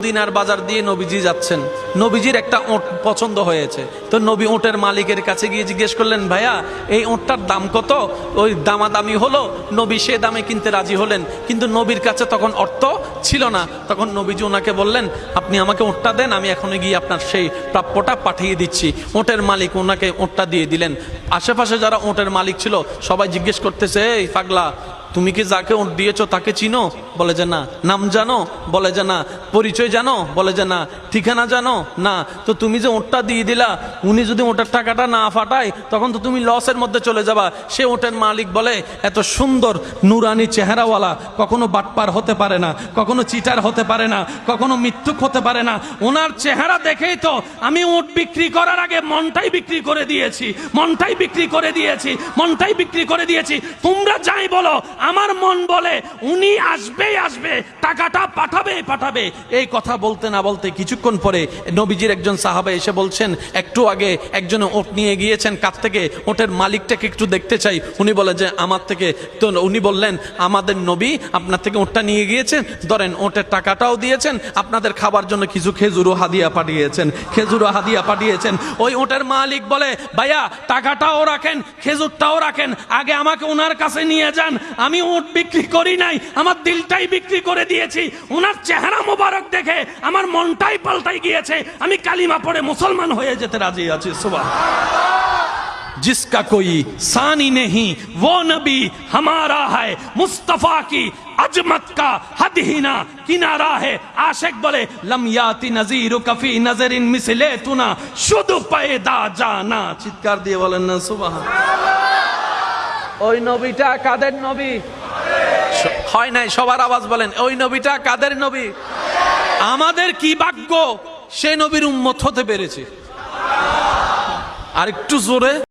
মদিনার বাজার দিয়ে নবীজি যাচ্ছেন, নবীজির একটা ওট পছন্দ হয়েছে। তো নবী ওটের মালিকের কাছে গিয়ে জিজ্ঞেস করলেন, ভাইয়া এই ওটটার দাম কত? ওই দামাদামি হলো, নবী সে দামে কিনতে রাজি হলেন, কিন্তু নবীর কাছে তখন অর্থ ছিল না। তখন নবীজি ওনাকে বললেন, আপনি আমাকে ওটটা দেন, আমি এখনই গিয়ে আপনার সেই প্রাপ্যটা পাঠিয়ে দিচ্ছি। ওটের মালিক ওনাকে ওটটা দিয়ে দিলেন। আশেপাশে যারা ওটের মালিক ছিল সবাই জিজ্ঞেস করতেছে, এই পাগলা, তুমি কি যাকে ওট দিয়েছো তাকে চিনো? বলে যে না। নাম জানো? বলে যে না। পরিচয় জানো? বলে যে না। ঠিকানা জানো? না। তো তুমি যে ওটটা দিয়ে দিলা, উনি যদি ওটার টাকাটা না ফাটায় তখন তো তুমি লসের মধ্যে চলে যাবা। সে ওটের মালিক বলে, এত সুন্দর নুরানি চেহারাওয়ালা কখনো বাটপার হতে পারে না, কখনো চিটার হতে পারে না, কখনো মৃত্যুক হতে পারে না। ওনার চেহারা দেখেই তো আমি ওট বিক্রি করার আগে মনটাই বিক্রি করে দিয়েছি, মনটাই বিক্রি করে দিয়েছি, মনটাই বিক্রি করে দিয়েছি। তোমরা যাই বলো, আমার মন বলে উনি আসবেই আসবে, টাকাটা পাঠাবেই পাঠাবে। এই কথা বলতে না বলতে কিছুক্ষণ পরে নবীজির একজন সাহাবা এসে বলছেন, একটু আগে একজন ওট নিয়ে গিয়েছেন, কাছ থেকে ওটের মালিকটাকে একটু দেখতে চাই। উনি বলে যে আমার থেকে। তো উনি বললেন, আমাদের নবী আপনার থেকে ওটটা নিয়ে গিয়েছেন, ধরেন ওটের টাকাটাও দিয়েছেন, আপনাদের খাবার জন্য কিছু খেজুরও হাদিয়া পাঠিয়েছেন, খেজুরও হাদিয়া পাঠিয়েছেন। ওই ওটের মালিক বলে, ভাইয়া টাকাটাও রাখেন, খেজুরটাও রাখেন, আগে আমাকে ওনার কাছে নিয়ে যান। আমি ওট বিক্রি করি নাই, আমার দিলটাই বিক্রি করে দিয়েছি। ওনার চেহারা মোবারক দেখে আমার মনটাই পাল্টাই গিয়েছে, আমি কালিমা পড়ে মুসলমান হয়ে যেতে রাজি আছি। সুবহানাল্লাহ। जिसका कोई सानी नहीं वो नबी हमारा है, मुस्तफा की अजमत का हद ही ना किनारा है। आशिक बोले, लम याति नजीर कफी नजरिन मिसले तुना शुद्ध पैदा जाना। চিৎকার দিয়ে বলেন না সুবহানাল্লাহ। ওই নবীটা কাদের নবী? হয় নাই, সবার আওয়াজ বলেন, ওই নবীটা কাদের নবী? আমাদের কি ভাগ্য সে নবীর উম্মত হতে পেরেছে। আর একটু জোরে।